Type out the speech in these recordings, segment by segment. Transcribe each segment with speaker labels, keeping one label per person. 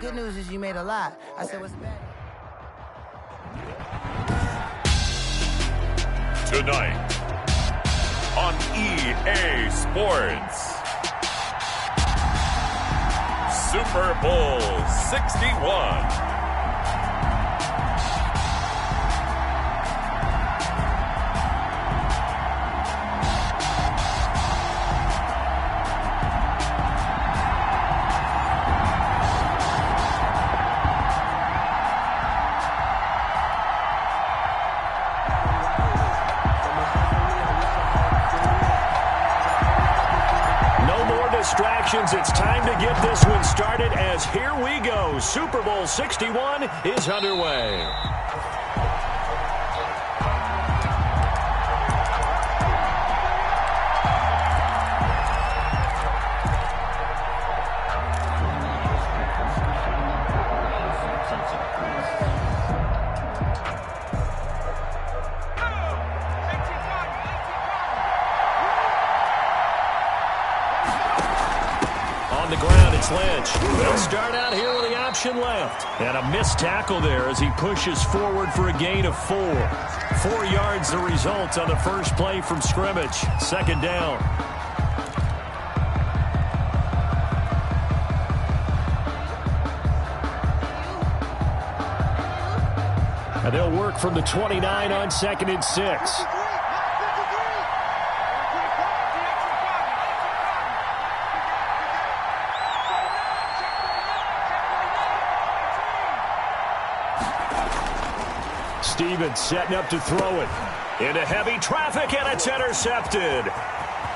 Speaker 1: Good news is you made a lot. I said, what's bad?
Speaker 2: Tonight on EA Sports, Super Bowl 61.
Speaker 3: Distractions. It's time to get this one started as here we go. Super Bowl 61 is underway. Lynch. They'll start out here with the option left. And a missed tackle there as he pushes forward for a gain of 4. 4 yards the result on the first play from scrimmage. Second down. And they'll work from the 29 on 2nd and 6. Stevens setting up to throw it. Into heavy traffic, and it's intercepted.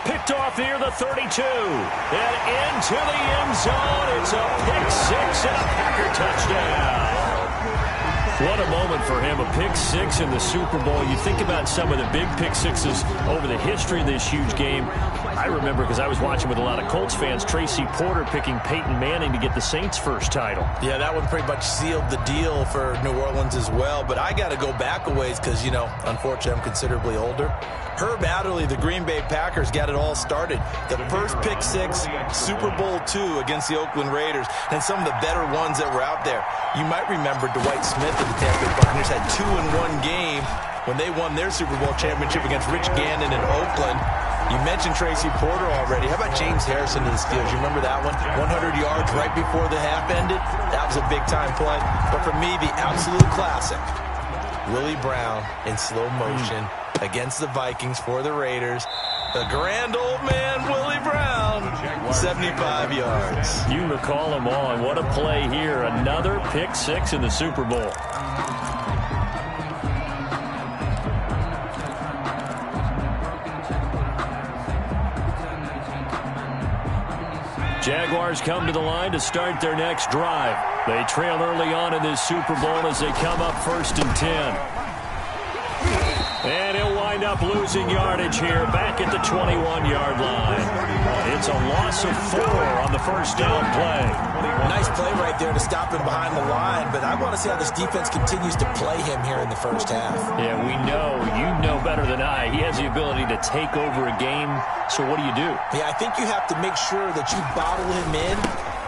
Speaker 3: Picked off near the 32. And into the end zone. It's a pick 6 and a Packer touchdown. What a moment for him. A pick 6 in the Super Bowl. You think about some of the big pick 6s over the history of this huge game. I remember, because I was watching with a lot of Colts fans, Tracy Porter picking Peyton Manning to get the Saints' first title.
Speaker 4: Yeah, that one pretty much sealed the deal for New Orleans as well. But I got to go back a ways because, unfortunately, I'm considerably older. Herb Adderley, the Green Bay Packers, got it all started. The first pick 6, Super Bowl II against the Oakland Raiders, and some of the better ones that were out there. You might remember Dwight Smith of the Tampa Bay Buccaneers had 2 in one game when they won their Super Bowl championship against Rich Gannon in Oakland. You mentioned Tracy Porter already. How about James Harrison to the Steelers? You remember that one? 100 yards right before the half ended? That was a big-time play. But for me, the absolute classic, Willie Brown in slow motion against the Vikings for the Raiders. The grand old man, Willie Brown, 75 yards.
Speaker 3: You recall them all, and what a play here. Another pick 6 in the Super Bowl. Jaguars come to the line to start their next drive. They trail early on in this Super Bowl as they come up 1st and 10. And he'll wind up losing yardage here back at the 21-yard line. It's a loss of 4 on the first down play.
Speaker 4: Nice play right there to stop him behind the line, but I want to see how this defense continues to play him here in the first half.
Speaker 3: Yeah, we know. You know better than I. He has the ability to take over a game, so what do you do?
Speaker 4: Yeah, I think you have to make sure that you bottle him in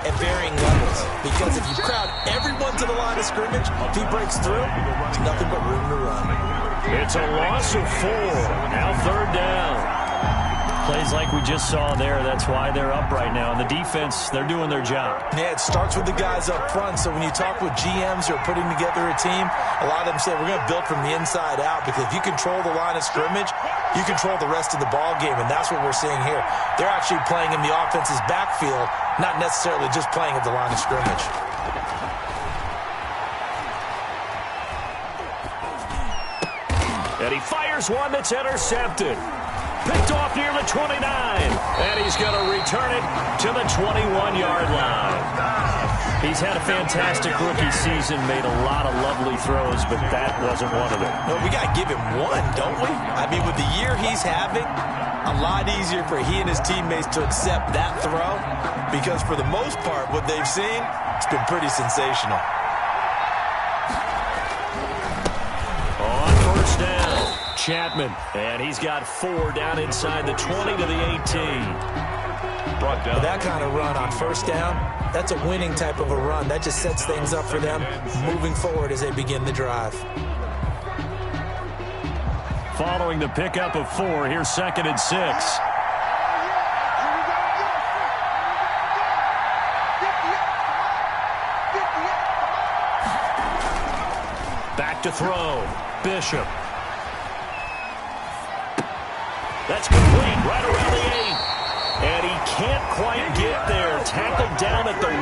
Speaker 4: at varying levels, because if you crowd everyone to the line of scrimmage, if he breaks through, there's nothing but room to run.
Speaker 3: It's a loss of 4. Now 3rd down. Plays like we just saw there. That's why they're up right now. And the defense, they're doing their job.
Speaker 4: Yeah, it starts with the guys up front. So when you talk with GMs who are putting together a team, a lot of them say we're going to build from the inside out, because if you control the line of scrimmage, you control the rest of the ball game, and that's what we're seeing here. They're actually playing in the offense's backfield, not necessarily just playing at the line of scrimmage.
Speaker 3: And he fires one that's intercepted. Picked off near the 29. And he's going to return it to the 21-yard line. He's had a fantastic rookie season, made a lot of lovely throws, but that wasn't one of them.
Speaker 4: Well, we got to give him one, don't we? I mean, with the year he's having, a lot easier for he and his teammates to accept that throw, because for the most part, what they've seen, it's been pretty sensational.
Speaker 3: On first down, Chapman, and he's got 4 down inside the 20 to the 18.
Speaker 4: Brought down. That kind of run on first down, That's a winning type of a run. That just sets things up for them moving forward as they begin the drive.
Speaker 3: Following the pickup of 4, here's 2nd and 6. Back to throw. Bishop. That's complete right around the 8. And he can't quite get there. Tackled down at the 1.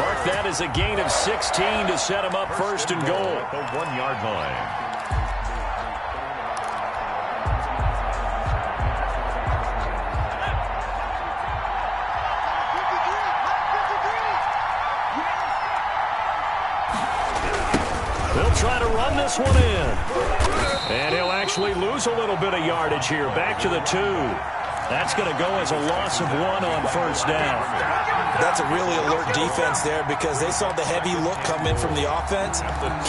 Speaker 3: Mark that as a gain of 16 to set him up 1st and goal.
Speaker 2: The 1-yard line.
Speaker 3: They'll try to run this one in. And he'll actually lose a little bit of yardage here. Back to the 2. That's going to go as a loss of 1 on 1st down.
Speaker 4: That's a really alert defense there because they saw the heavy look come in from the offense,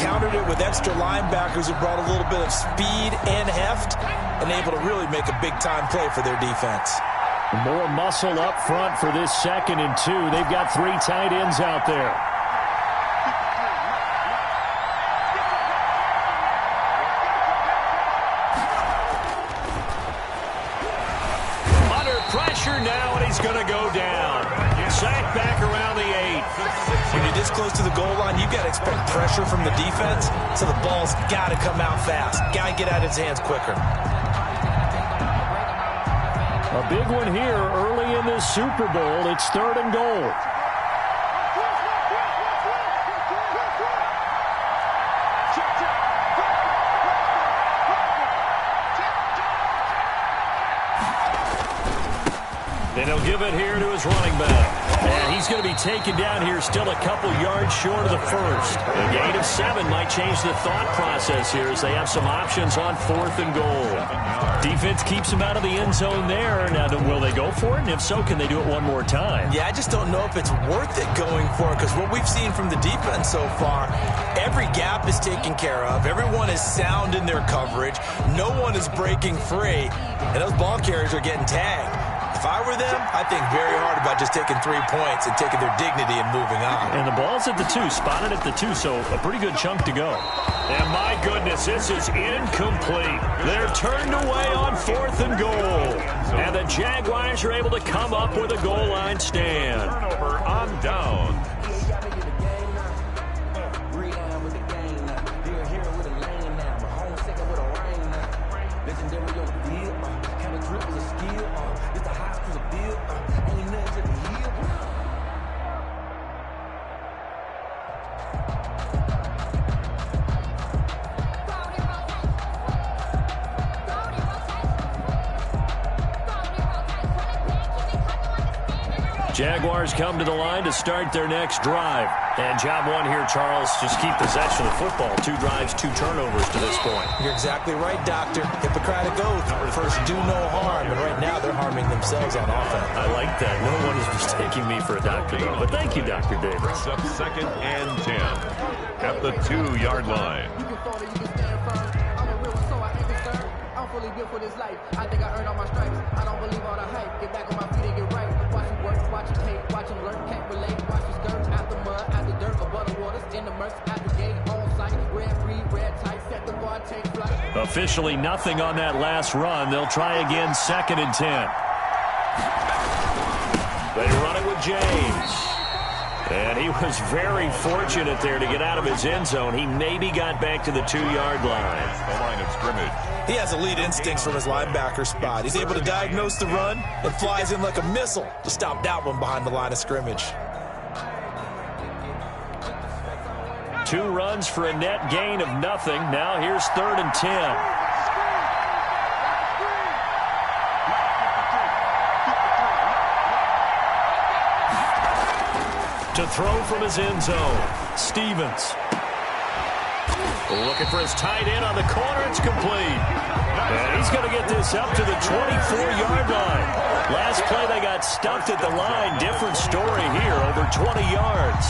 Speaker 4: countered it with extra linebackers who brought a little bit of speed and heft, and able to really make a big-time play for their defense.
Speaker 3: More muscle up front for this 2nd and 2. They've got 3 tight ends out there. Pressure now, and he's going to go down. Sacked back around the 8.
Speaker 4: When you're this close to the goal line, you've got to expect pressure from the defense, so the ball's got to come out fast. Got to get out of his hands quicker.
Speaker 3: A big one here early in this Super Bowl. It's 3rd and goal. And he'll give it here to his running back. And he's going to be taken down here still a couple yards short of the 1st. A gain of 7 might change the thought process here as they have some options on 4th and goal. Defense keeps him out of the end zone there. Now, will they go for it? And if so, can they do it one more time?
Speaker 4: Yeah, I just don't know if it's worth it going for it because what we've seen from the defense so far, every gap is taken care of. Everyone is sound in their coverage. No one is breaking free. And those ball carriers are getting tagged. If I were them, I'd think very hard about just taking 3 points and taking their dignity and moving on.
Speaker 3: And the ball's at the 2, spotted at the 2, so a pretty good chunk to go. And my goodness, this is incomplete. They're turned away on 4th and goal. And the Jaguars are able to come up with a goal line stand.
Speaker 2: Turnover on down.
Speaker 3: Jaguars come to the line to start their next drive. And job 1 here, Charles, just keep possession of the football. 2 drives, 2 turnovers to this point.
Speaker 4: You're exactly right, Doctor. Hippocratic oath. First, do no harm. And right now, they're harming themselves on offense.
Speaker 3: I like that. No one is mistaking me for a doctor, though. But thank you, Dr. Davis.
Speaker 2: Brings up 2nd and 10 at the 2-yard line.
Speaker 1: I'm fully built for this life. I think I earned all my stripes. I don't believe all the hype. Get back on my feet and get right. Watch him work, watch him hate, watch him learn, can't relate. Watch him skirt, out the mud, out the dirt, above the waters, in the murks, out the gate, on site. Red free, red tight, set the bar, take flight.
Speaker 3: Officially nothing on that last run. They'll try again 2nd and 10. They run it with James. And he was very fortunate there to get out of his end zone. He maybe got back to the 2-yard line.
Speaker 2: The line of scrimmage.
Speaker 4: He has elite instincts from his linebacker spot. He's able to diagnose the run and flies in like a missile to stop that one behind the line of scrimmage.
Speaker 3: 2 runs for a net gain of nothing. Now here's 3rd and 10. To throw from his end zone, Stevens. Looking for his tight end on the corner. It's complete. And he's going to get this up to the 24-yard line. Last play, they got stuffed at the line. Different story here, over 20 yards.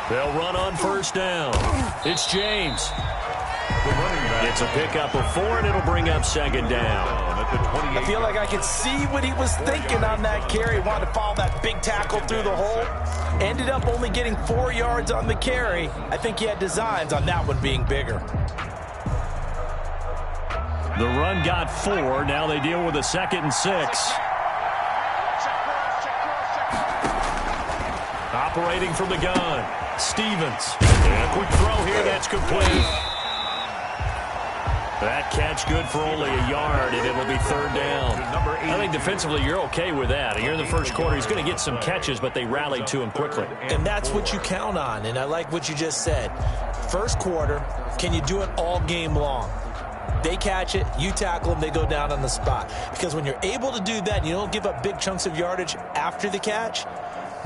Speaker 3: They'll run on first down. It's James. It's a pickup of 4, and it'll bring up second down.
Speaker 4: I feel like I could see what he was thinking on that carry. Wanted to follow that big tackle through the hole. Ended up only getting 4 yards on the carry. I think he had designs on that one being bigger.
Speaker 3: The run got 4. Now they deal with a 2nd and 6. Operating from the gun, Stevens. And a quick throw here, that's complete. That catch good for only a yard, and it'll be third down. I think defensively you're okay with that. Here in the first quarter, he's going to get some catches, but they rallied to him quickly.
Speaker 4: And that's what you count on, and I like what you just said. First quarter, can you do it all game long? They catch it, you tackle them, they go down on the spot. Because when you're able to do that, and you don't give up big chunks of yardage after the catch,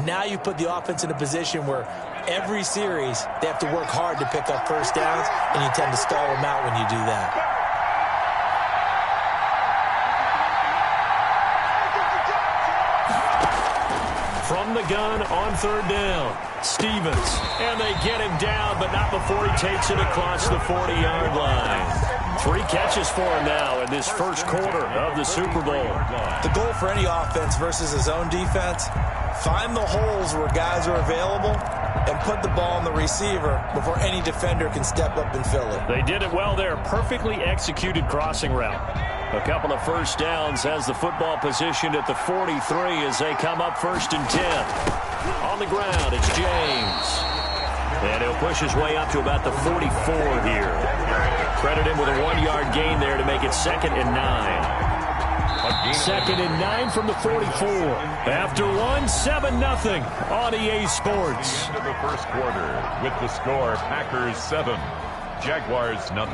Speaker 4: now you put the offense in a position where every series they have to work hard to pick up first downs, and you tend to stall them out when you do that.
Speaker 3: From the gun on third down, Stevens. And they get him down, but not before he takes it across the 40-yard line. 3 catches for him now in this first quarter of the Super Bowl.
Speaker 4: The goal for any offense versus his own defense, find the holes where guys are available and put the ball on the receiver before any defender can step up and fill it.
Speaker 3: They did it well there. Perfectly executed crossing route. A couple of first downs, has the football positioned at the 43 as they come up 1st and 10. On the ground, it's James. And he'll push his way up to about the 44 here. Credit him with a 1-yard gain there to make it 2nd and 9. 2nd and 9 from the 44. After 1, 7-0 on EA Sports.
Speaker 2: Into the first quarter with the score Packers 7, Jaguars 0.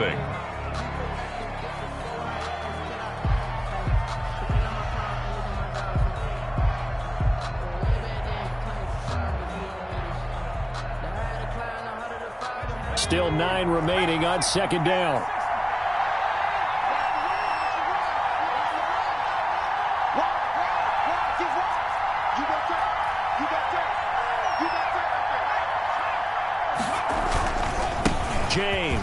Speaker 3: Still 9 remaining on 2nd down. James.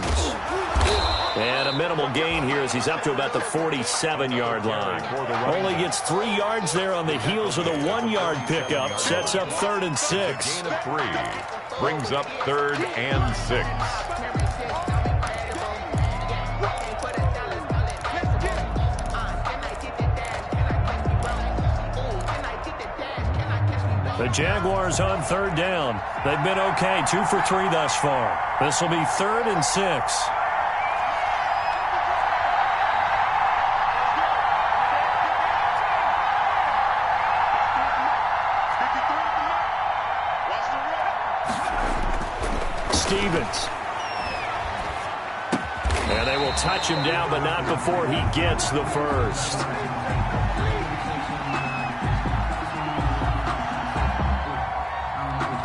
Speaker 3: And a minimal gain here as he's up to about the 47-yard line. Only gets 3 yards there on the heels of the 1-yard pickup. Sets up 3rd and 6.
Speaker 2: Gain of 3 brings up 3rd and 6.
Speaker 3: The Jaguars on 3rd down. They've been okay, 2 for 3 thus far. This will be 3rd and 6. Stevens. And they will touch him down, but not before he gets the first.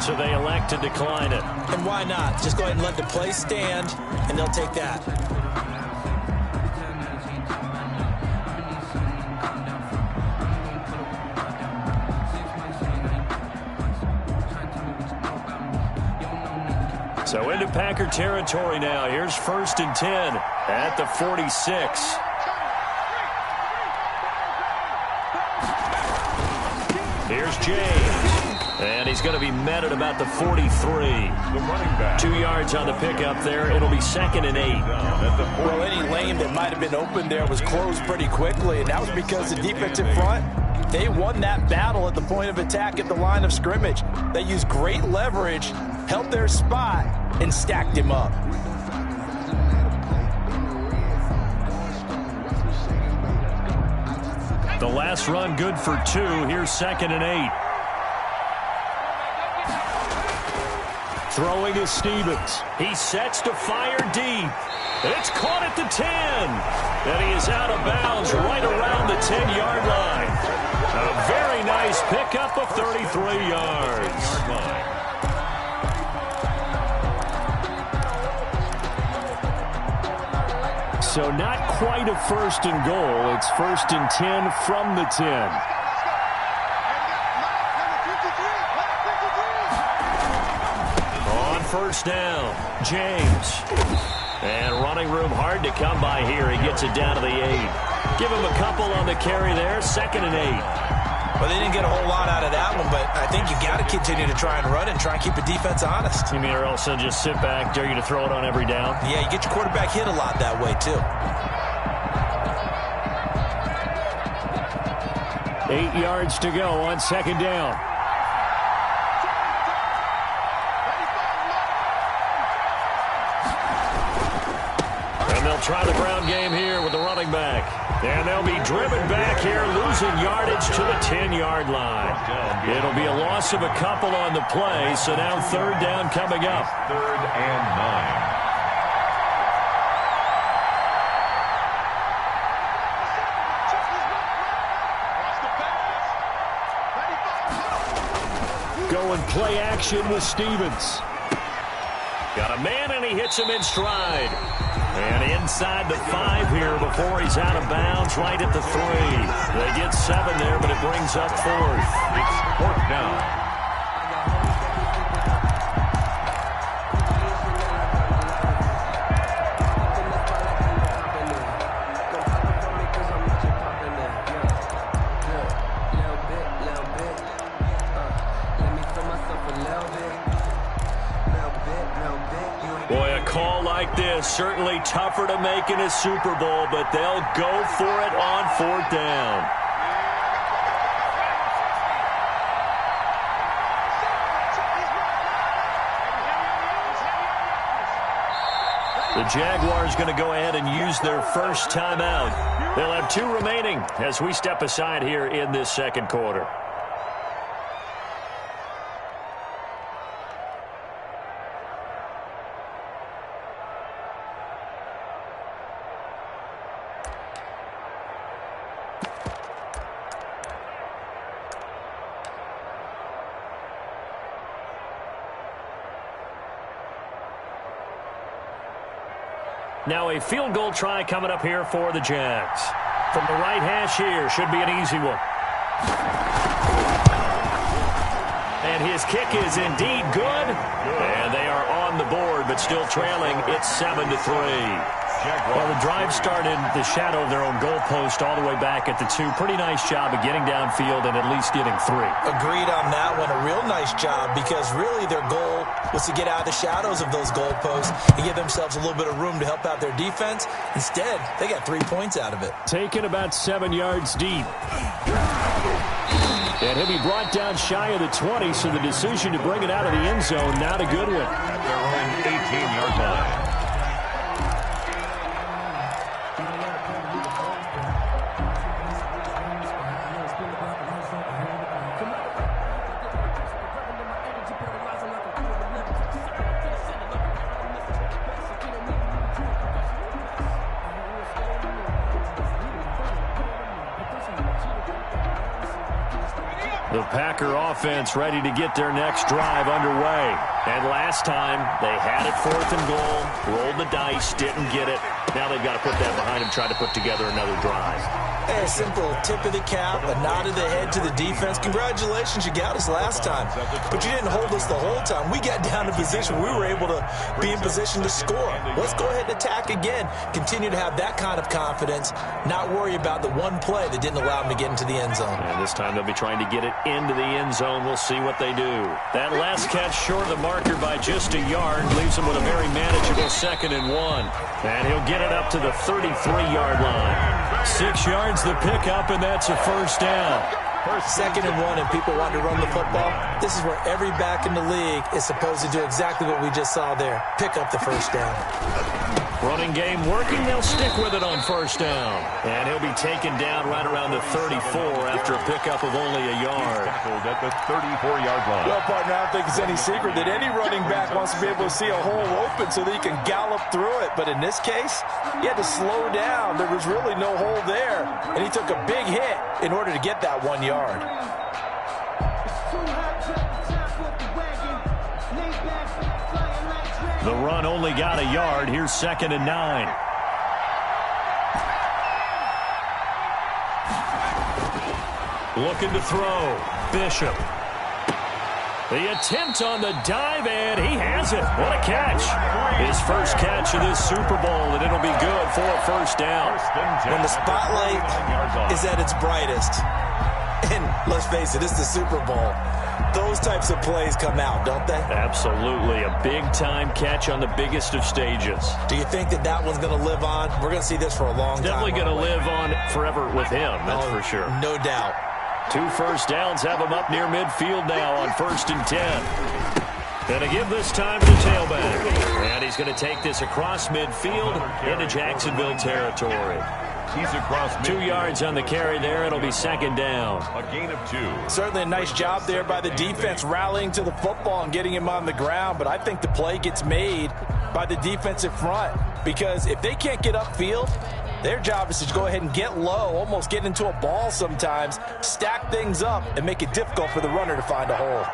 Speaker 3: So they elect to decline it.
Speaker 4: And why not? Just go ahead and let the play stand, and they'll take that.
Speaker 3: So into Packer territory now. Here's 1st and 10 at the 46. Here's James. And he's going to be met at about the 43. 2 yards on the pickup there. It'll be 2nd and 8.
Speaker 4: Well, any lane that might have been open there was closed pretty quickly, and that was because the defensive front, they won that battle at the point of attack at the line of scrimmage. They used great leverage, held their spot, and stacked him up.
Speaker 3: The last run good for 2. Here's 2nd and 8. Throwing is Stevens. He sets to fire deep. It's caught at the 10. And he is out of bounds right around the 10-yard line. A very nice pickup of 33 yards. So not quite a first and goal. It's first and 10 from the 10. On first down, James. And running room hard to come by here. He gets it down to the 8. Give him a couple on the carry there. 2nd and 8.
Speaker 4: Well, they didn't get a whole lot out of that one, but I think you got to continue to try and run and try and keep the defense honest.
Speaker 3: You mean, or else they'll just sit back, dare you to throw it on every down?
Speaker 4: Yeah, you get your quarterback hit a lot that way, too.
Speaker 3: 8 yards to go on 2nd down. And they'll try the ground game here with the running back. And they'll be driven back here, losing yardage to the 10-yard line. It'll be a loss of a couple on the play, so now 3rd down coming up.
Speaker 2: 3rd and 9.
Speaker 3: Going play action with Stevens. Got a man, and he hits him in stride. And inside the 5 here before he's out of bounds, right at the 3. They get 7 there, but it brings up 4th.
Speaker 2: It's 4th down.
Speaker 3: Certainly tougher to make in a Super Bowl, but they'll go for it on 4th down. The Jaguars going to go ahead and use their first timeout. They'll have 2 remaining as we step aside here in this 2nd quarter. Now a field goal try coming up here for the Jags. From the right hash here, should be an easy one. And his kick is indeed good. And they are on the board, but still trailing. It's 7-3. Well, the drive started in the shadow of their own goalpost all the way back at the 2. Pretty nice job of getting downfield and at least getting 3.
Speaker 4: Agreed on that one. A real nice job because really their goal was to get out of the shadows of those goalposts and give themselves a little bit of room to help out their defense. Instead, they got 3 points out of it.
Speaker 3: Taken about 7 yards deep. And he'll be brought down shy of the 20, so the decision to bring it out of the end zone, not a good one.
Speaker 2: Their own 18-yard line.
Speaker 3: The Packer offense ready to get their next drive underway. And last time, they had it 4th and goal, rolled the dice, didn't get it. Now they've got to put that behind them, try to put together another drive.
Speaker 4: Hey, a simple tip of the cap, a nod of the head to the defense. Congratulations, you got us last time. But you didn't hold us the whole time. We got down to position. We were able to be in position to score. Let's go ahead and attack again. Continue to have that kind of confidence, not worry about the one play that didn't allow them to get into the end zone.
Speaker 3: And this time they'll be trying to get it into the end zone. We'll see what they do. That last catch short of the marker by just a yard leaves them with a very manageable 2nd and 1. And he'll get it up to the 33-yard line. 6 yards the pickup, and that's a 1st down.
Speaker 4: 2nd and 1, and people want to run the football. This is where every back in the league is supposed to do exactly what we just saw there. Pick up the 1st down.
Speaker 3: Running game working. They'll stick with it on 1st down. And he'll be taken down right around the 34 after a pickup of only a yard.
Speaker 2: Tackled at the 34-yard line.
Speaker 5: Well, partner, I don't think it's any secret that any running back wants to be able to see a hole open so that he can gallop through it. But in this case, he had to slow down. There was really no hole there. And he took a big hit in order to get that 1 yard.
Speaker 3: The run only got a yard. Here's 2nd and 9. Looking to throw. Bishop. The attempt on the dive, and he has it. What a catch. His first catch of this Super Bowl, and it'll be good for a first down.
Speaker 4: When the spotlight is at its brightest, and let's face it, it's the Super Bowl, those types of plays come out, don't they?
Speaker 3: Absolutely. A big-time catch on the biggest of stages.
Speaker 4: Do you think that that one's going to live on? We're going to see this for a long time.
Speaker 3: Definitely going to live on forever with him, that's for sure.
Speaker 4: No doubt.
Speaker 3: 2 first downs have him up near midfield now on 1st and 10. Going to give this time to the tailback. And he's going to take this across midfield into Jacksonville territory.
Speaker 2: He's across midfield.
Speaker 3: 2 yards on the carry there. It'll be second down.
Speaker 2: A gain of 2.
Speaker 5: Certainly a nice job there by the defense rallying to the football and getting him on the ground. But I think the play gets made by the defensive front. Because if they can't get upfield, their job is to go ahead and get low, almost get into a ball sometimes, stack things up, and make it difficult for the runner to find a hole.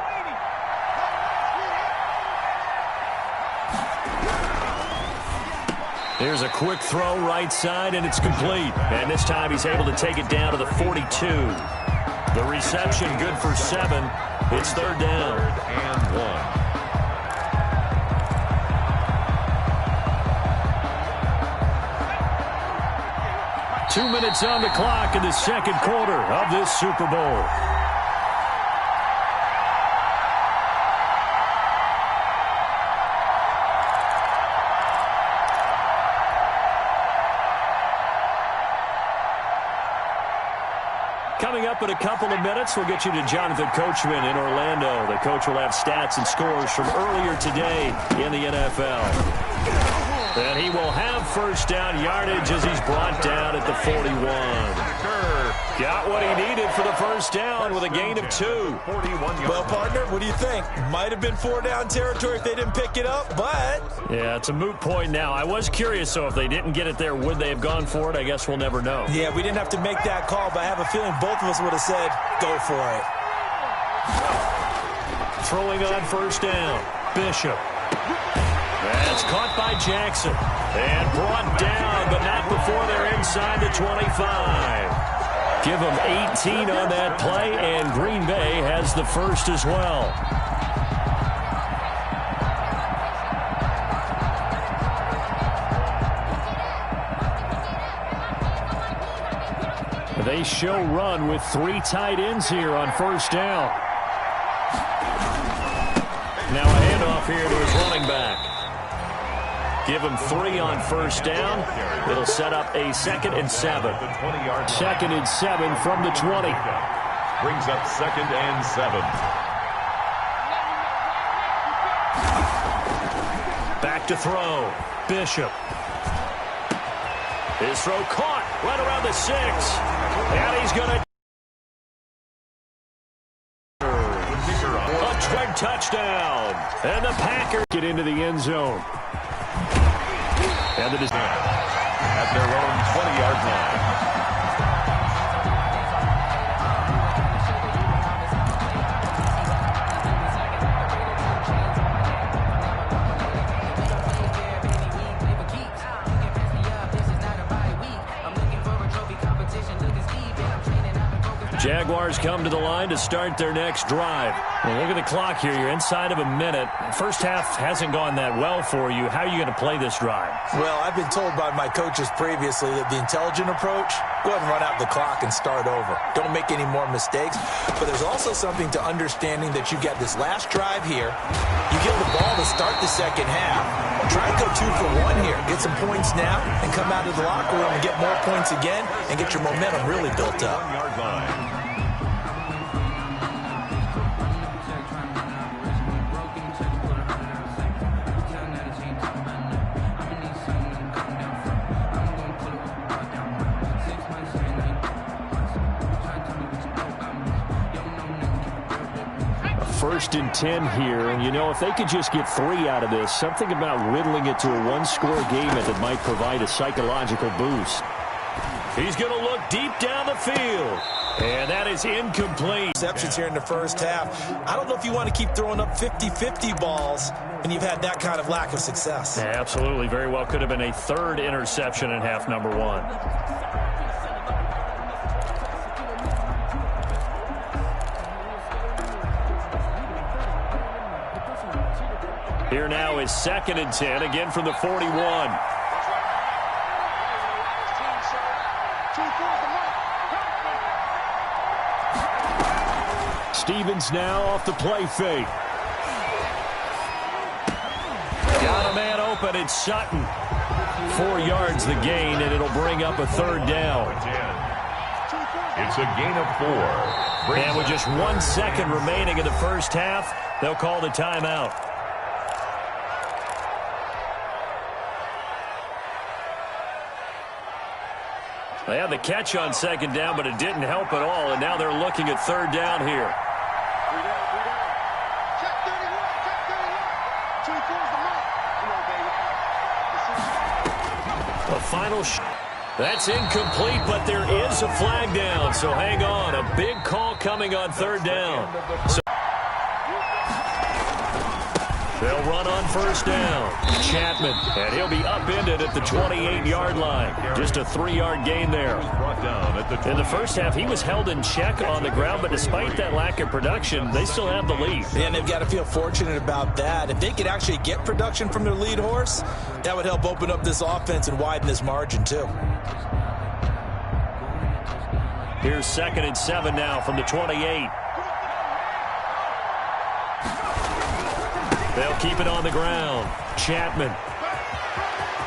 Speaker 3: Here's a quick throw right side, and it's complete. And this time he's able to take it down to the 42. The reception good for 7. It's third down.
Speaker 2: And 1.
Speaker 3: 2 minutes on the clock in the second quarter of this Super Bowl. Coming up in a couple of minutes, we'll get you to Jonathan Coachman in Orlando. The coach will have stats and scores from earlier today in the NFL. And he will have first down yardage as he's brought down at the 41. Got what he needed for the first down with a gain of 2.
Speaker 4: Well, partner, what do you think? Might have been 4-down territory if they didn't pick it up, but...
Speaker 3: Yeah, it's a moot point now. I was curious, so if they didn't get it there, would they have gone for it? I guess we'll never know.
Speaker 4: Yeah, we didn't have to make that call, but I have a feeling both of us would have said, go for it.
Speaker 3: Throwing on first down. Bishop. That's caught by Jackson. And brought down, but not before they're inside the 25. Give them 18 on that play, and Green Bay has the first as well. They show run with 3 tight ends here on first down. Now a handoff here to his running back. Give him 3 on first down. It'll set up a 2nd and 7. 2nd and 7 from the 20.
Speaker 2: Brings up 2nd and 7.
Speaker 3: Back to throw. Bishop. His throw caught right around the 6. And he's going to... A touchdown. And the Packers get into the end zone. And it is
Speaker 2: at their own 20-yard line.
Speaker 3: Jaguars come to the line to start their next drive. Well, look at the clock here. You're inside of a minute. First half hasn't gone that well for you. How are you going to play this drive?
Speaker 4: Well, I've been told by my coaches previously that the intelligent approach, go ahead and run out the clock and start over. Don't make any more mistakes. But there's also something to understanding that you get this last drive here. You get the ball to start the second half. Try and go 2 for 1 here. Get some points now and come out of the locker room and get more points again and get your momentum really built up.
Speaker 3: First and 10 here, and you know, if they could just get 3 out of this, something about whittling it to a 1-score game that might provide a psychological boost. He's going to look deep down the field, and that is incomplete.
Speaker 4: Receptions here in the first half. I don't know if you want to keep throwing up 50-50 balls when you've had that kind of lack of success.
Speaker 3: Yeah, absolutely. Very well could have been a 3rd interception in half number 1. Here now is 2nd and 10, again from the 41. Stevens now off the play fake. Got a man open, it's Sutton. 4 yards the gain, and it'll bring up a 3rd down.
Speaker 2: It's a gain of 4.
Speaker 3: And with just 1 second remaining in the first half, they'll call the timeout. They had the catch on 2nd down, but it didn't help at all, and now they're looking at 3rd down here. The final shot. That's incomplete, but there is a flag down, so hang on. A big call coming on 3rd down. So they'll run on 1st down. Chapman, and he'll be upended at the 28-yard line. Just a 3-yard gain there. In the first half, he was held in check on the ground, but despite that lack of production, they still have the lead.
Speaker 4: And they've got to feel fortunate about that. If they could actually get production from their lead horse, that would help open up this offense and widen this margin, too.
Speaker 3: Here's 2nd and 7 now from the 28. They'll keep it on the ground. Chapman.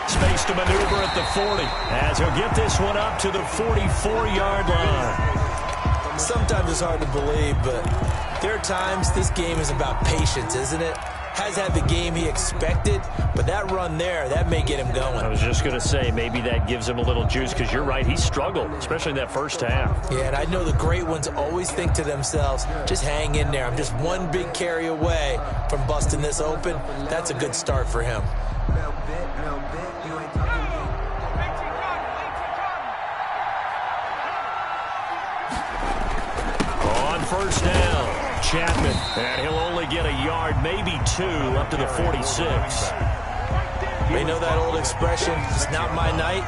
Speaker 3: Space to maneuver at the 40. As he'll get this one up to the 44-yard line.
Speaker 4: Sometimes it's hard to believe, but there are times this game is about patience, isn't it? Has had the game he expected, but that run there, that may get him going.
Speaker 3: I was just going to say, maybe that gives him a little juice, because you're right, he struggled, especially in that first half.
Speaker 4: Yeah, and I know the great ones always think to themselves, just hang in there. I'm just one big carry away from busting this open. That's a good start for him.
Speaker 3: On 1st down. Chapman, and he'll only get a yard, maybe 2, up to the 46.
Speaker 4: You know that old expression, it's not my night?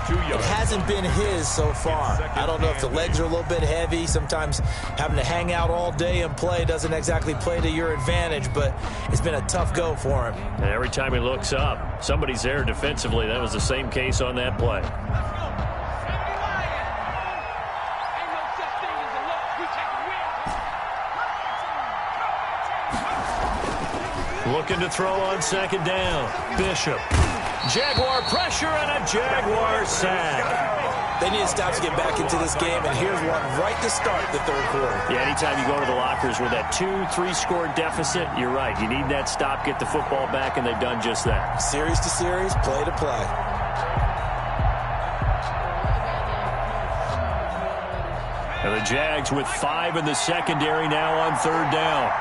Speaker 4: It hasn't been his so far. I don't know if the legs are a little bit heavy. Sometimes having to hang out all day and play doesn't exactly play to your advantage, but it's been a tough go for him.
Speaker 3: And every time he looks up, somebody's there defensively. That was the same case on that play. Looking to throw on 2nd down. Bishop. Jaguar pressure and a Jaguar sack.
Speaker 4: They need to stop to get back into this game, and here's one right to start the 3rd quarter.
Speaker 3: Yeah, anytime you go to the lockers with that 2-3 score deficit, you're right. You need that stop, get the football back, and they've done just that.
Speaker 4: Series to series, play to play.
Speaker 3: And the Jags with 5 in the secondary now on 3rd down.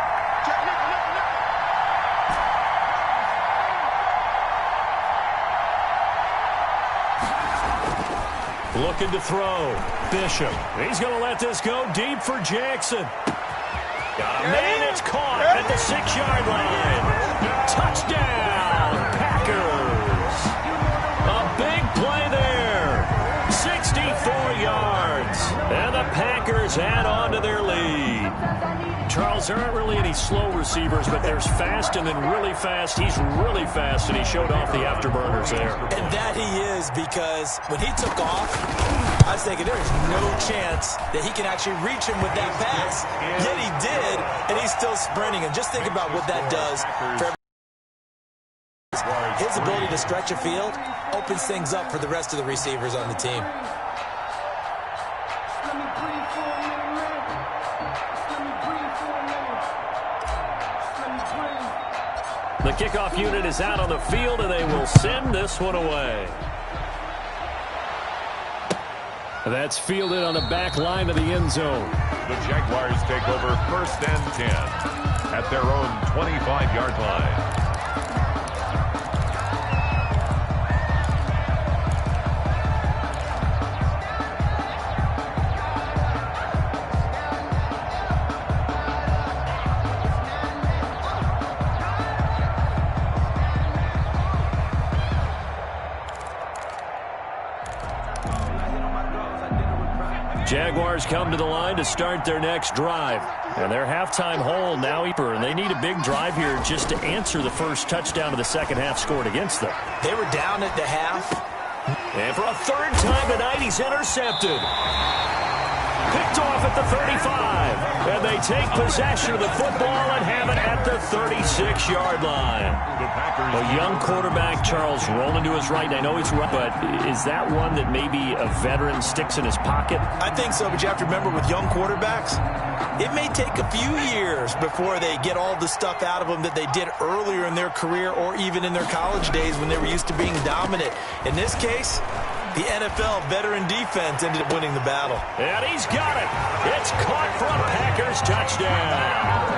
Speaker 3: Looking to throw. Bishop. He's going to let this go deep for Jackson. Got a man, it's caught at the 6-yard line. Touchdown, Packers. A big play there. 64 yards. And the Packers add on to their lead. Charles, there aren't really any slow receivers, but there's fast and then really fast. He's really fast, and he showed off the afterburners there.
Speaker 4: And that he is, because when he took off, I was thinking there's no chance that he can actually reach him with that pass. Yet he did, and he's still sprinting. And just think about what that does for his ability to stretch a field opens things up for the rest of the receivers on the team.
Speaker 3: The kickoff unit is out on the field, and they will send this one away. That's fielded on the back line of the end zone.
Speaker 2: The Jaguars take over 1st and 10 at their own 25-yard line.
Speaker 3: Jaguars come to the line to start their next drive. And their halftime hole now, and they need a big drive here just to answer the first touchdown of the second half scored against them.
Speaker 4: They were down at the half.
Speaker 3: And for a third time tonight, he's intercepted. Picked off at the 35. And they take possession of the football and have it at the 36-yard line. A young quarterback, Charles, rolling to his right. I know he's right, but is that one that maybe a veteran sticks in his pocket?
Speaker 4: I think so, but you have to remember with young quarterbacks, it may take a few years before they get all the stuff out of them that they did earlier in their career or even in their college days when they were used to being dominant. In this case, the NFL veteran defense ended up winning the battle.
Speaker 3: And he's got it. It's caught for a Packers touchdown.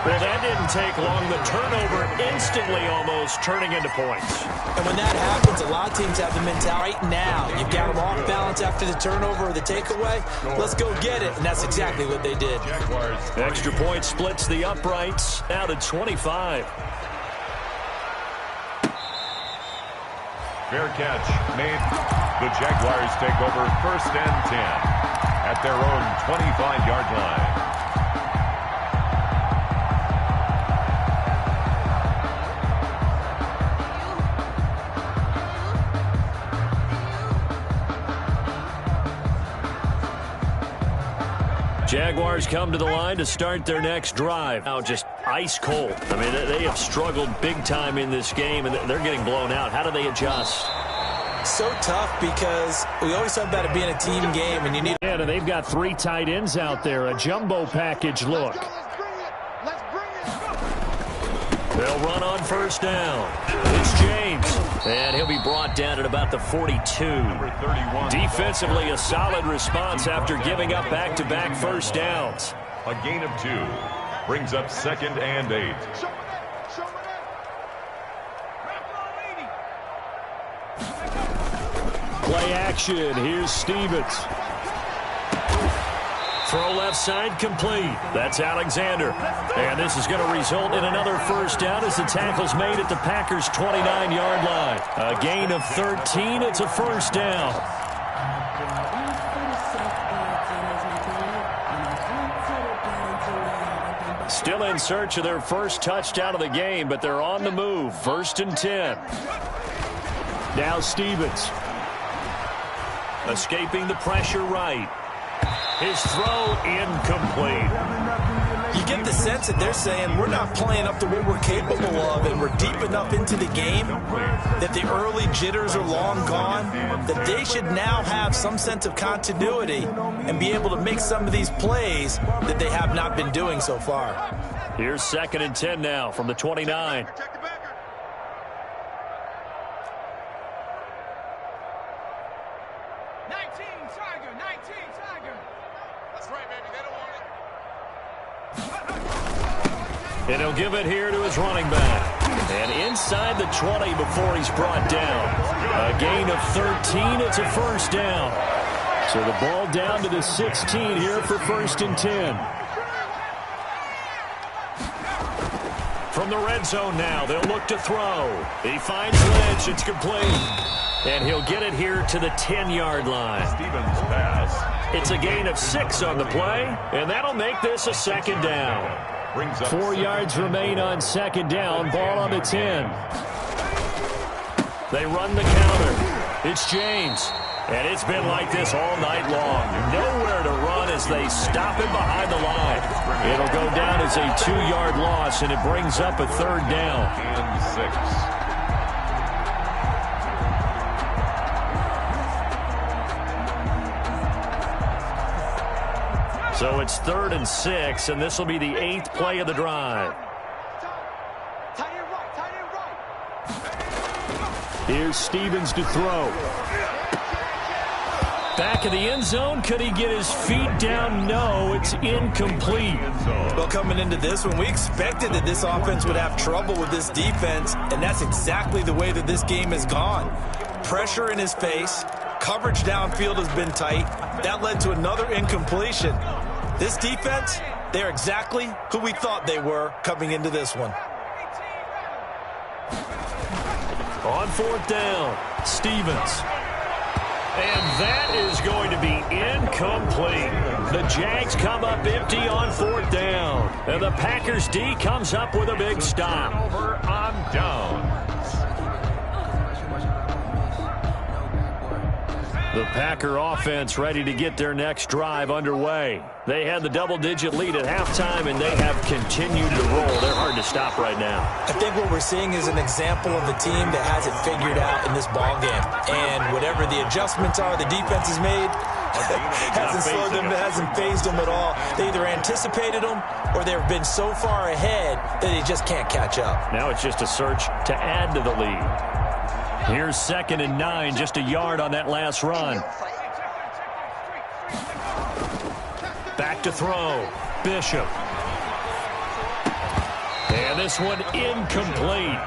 Speaker 3: Well, that didn't take long. The turnover instantly almost turning into points.
Speaker 4: And when that happens, a lot of teams have the mentality right now. You've got them off balance after the turnover or the takeaway. Let's go get it. And that's exactly what they did.
Speaker 3: Extra point splits the uprights. Now to 25.
Speaker 2: Fair catch made. The Jaguars take over 1st and 10 at their own 25-yard line.
Speaker 3: Jaguars come to the line to start their next drive. Now just ice cold. I mean, they have struggled big time in this game, and they're getting blown out. How do they adjust?
Speaker 4: So tough because we always talk about it being a team game, and you need.
Speaker 3: Yeah, and they've got 3 tight ends out there. A jumbo package look. They'll run on 1st down. It's James. And he'll be brought down at about the 42. Defensively, a solid response after giving up back-to-back 1st downs.
Speaker 2: A gain of 2 brings up 2nd and 8.
Speaker 3: Play action. Here's Stevens. Throw left side complete. That's Alexander. And this is going to result in another 1st down as the tackle's made at the Packers' 29-yard line. A gain of 13. It's a 1st down. Still in search of their first touchdown of the game, but they're on the move. 1st and 10. Now Stevens. Escaping the pressure right. His throw incomplete.
Speaker 4: You get the sense that they're saying we're not playing up to what we're capable of, and we're deep enough into the game that the early jitters are long gone, that they should now have some sense of continuity and be able to make some of these plays that they have not been doing so far.
Speaker 3: Here's 2nd and 10 now from the 29. And he'll give it here to his running back. And inside the 20 before he's brought down. A gain of 13. It's a 1st down. So the ball down to the 16 here for 1st and 10. From the red zone now, they'll look to throw. He finds Lynch. It's complete. And he'll get it here to the 10-yard line.
Speaker 2: Stevens pass.
Speaker 3: It's a gain of 6 on the play, and that'll make this a 2nd down. 4 yards remain on 2nd down. Ball on the 10. They run the counter. It's James. And it's been like this all night long. Nowhere to run as they stop him behind the line. It'll go down as a 2-yard loss, and it brings up a 3rd down.
Speaker 2: And 6.
Speaker 3: So it's 3rd and 6, and this will be the 8th play of the drive. Here's Stevens to throw. Back of the end zone. Could he get his feet down? No, it's incomplete.
Speaker 4: Well, coming into this one, we expected that this offense would have trouble with this defense, and that's exactly the way that this game has gone. Pressure in his face. Coverage downfield has been tight. That led to another incompletion. This defense, they're exactly who we thought they were coming into this one.
Speaker 3: On 4th down, Stevens. And that is going to be incomplete. The Jags come up empty on 4th down. And the Packers D comes up with a big stop.
Speaker 2: Over on downs.
Speaker 3: The Packer offense ready to get their next drive underway. They had the double-digit lead at halftime, and they have continued to roll. They're hard to stop right now.
Speaker 4: I think what we're seeing is an example of a team that has it figured out in this ball game. And whatever the adjustments are the defense has made, hasn't slowed them, hasn't phased them at all. They either anticipated them or they've been so far ahead that they just can't catch up.
Speaker 3: Now it's just a search to add to the lead. Here's 2nd and 9, just a yard on that last run. Back to throw. Bishop. And this one incomplete.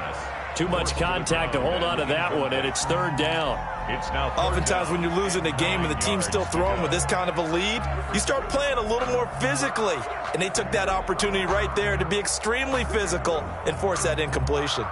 Speaker 3: Too much contact to hold on to that one, and it's 3rd down.
Speaker 2: It's now
Speaker 4: oftentimes when you're losing a game and the team's still throwing with this kind of a lead, you start playing a little more physically. And they took that opportunity right there to be extremely physical and force that incompletion.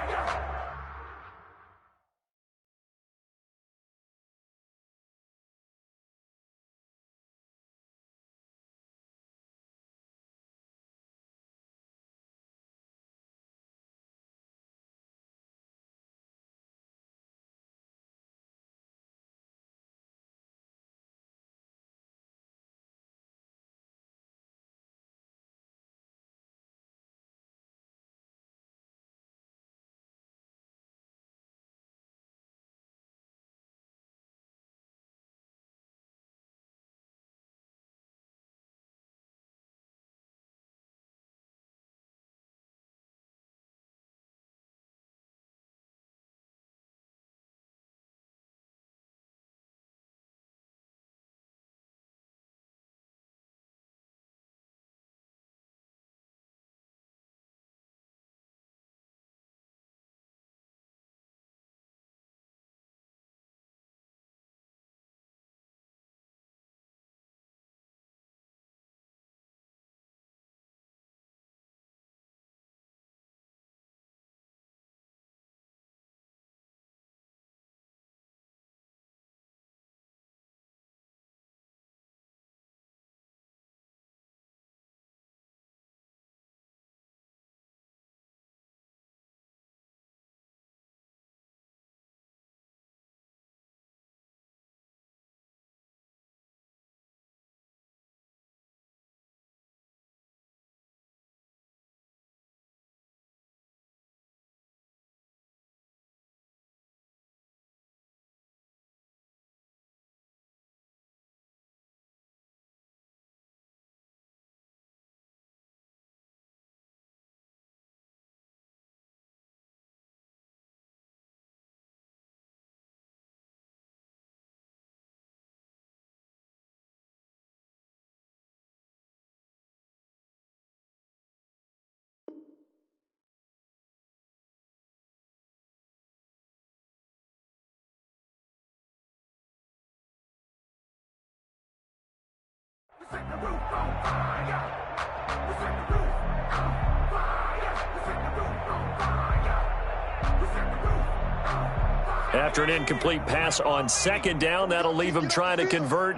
Speaker 3: After an incomplete pass on 2nd down, that'll leave him trying to convert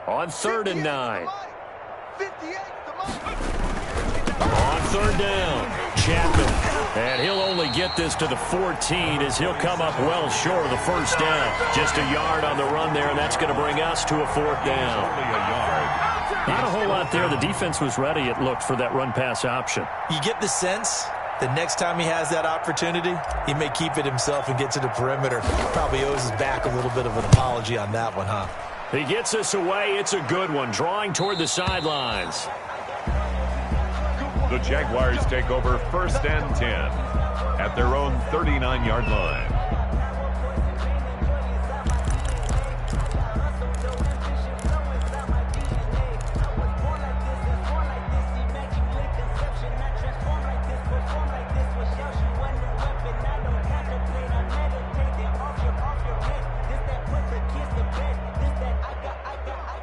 Speaker 3: on 3rd and 9. On 3rd down, Chapman. And he'll only get this to the 14 as he'll come up well short of the 1st down. Just a yard on the run there, and that's going to bring us to a 4th down.
Speaker 2: only a yard.
Speaker 3: Not a whole lot there. The defense was ready, it looked, for that run-pass option.
Speaker 4: You get the sense the next time he has that opportunity, he may keep it himself and get to the perimeter. Probably owes his back a little bit of an apology on that one, huh?
Speaker 3: He gets us away. It's a good one, drawing toward the sidelines.
Speaker 2: The Jaguars take over 1st and 10 at their own 39-yard line.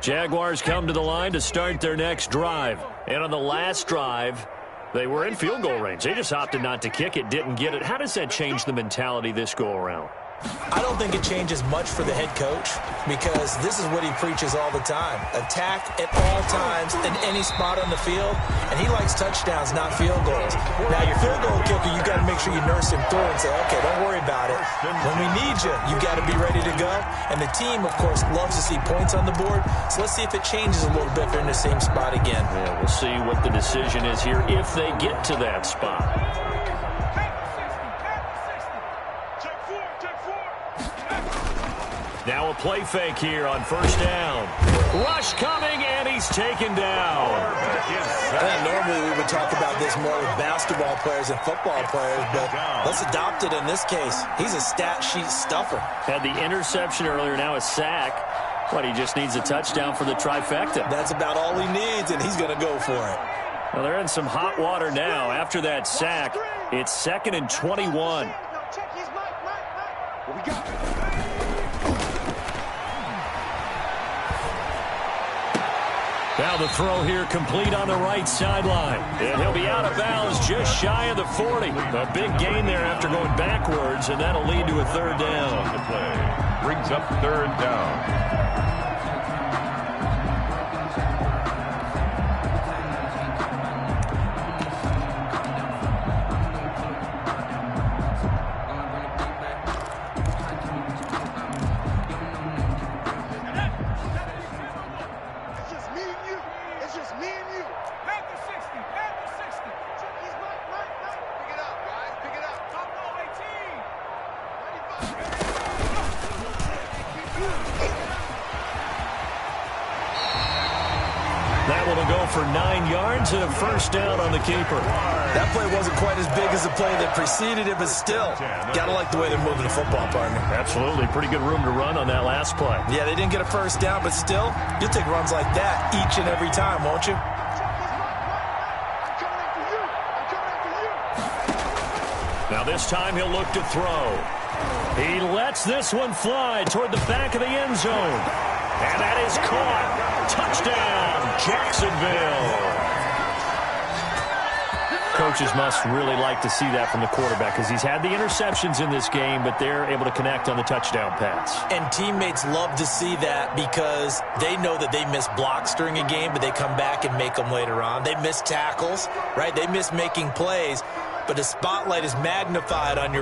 Speaker 3: Jaguars come to the line to start their next drive. And on the last drive, they were in field goal range. They just opted not to kick it, didn't get it. How does that change the mentality this go-around?
Speaker 4: I don't think it changes much for the head coach because this is what he preaches all the time. Attack at all times in any spot on the field, and he likes touchdowns, not field goals. Now, your field goal kicker, you got to make sure you nurse him through and say, okay, don't worry about it. When we need you, you got to be ready to go. And the team, of course, loves to see points on the board, so let's see if it changes a little bit if they're in the same spot again.
Speaker 3: Yeah, we'll see what the decision is here if they get to that spot. Now a play fake here on first down. Rush coming, and he's taken down.
Speaker 4: I think normally we would talk about this more with basketball players and football players, but let's adopt it in this case. He's a stat sheet stuffer.
Speaker 3: Had the interception earlier, now a sack. But he just needs a touchdown for the trifecta.
Speaker 4: That's about all he needs, and he's going to go for it.
Speaker 3: Well, they're in some hot water now. After that sack, it's 2nd and 21.
Speaker 6: What we got?
Speaker 3: Now the throw here complete on the right sideline. And he'll be out of bounds just shy of the 40. A big gain there after going backwards, and that'll lead to a third down.
Speaker 2: The play brings up third down.
Speaker 3: That will go for 9 yards and a first down on the keeper.
Speaker 4: That play wasn't quite as big as the play that preceded it, but still, got to like the way they're moving the football, partner.
Speaker 3: Absolutely. Pretty good room to run on that last play.
Speaker 4: Yeah, they didn't get a first down, but still, you'll take runs like that each and every time, won't you?
Speaker 3: Now this time he'll look to throw. He lets this one fly toward the back of the end zone. And that is caught. Touchdown, Jacksonville. Coaches must really like to see that from the quarterback because he's had the interceptions in this game, but they're able to connect on the touchdown pass.
Speaker 4: And teammates love to see that because they know that they miss blocks during a game, but they come back and make them later on. They miss tackles, right? They miss making plays, but the spotlight is magnified on your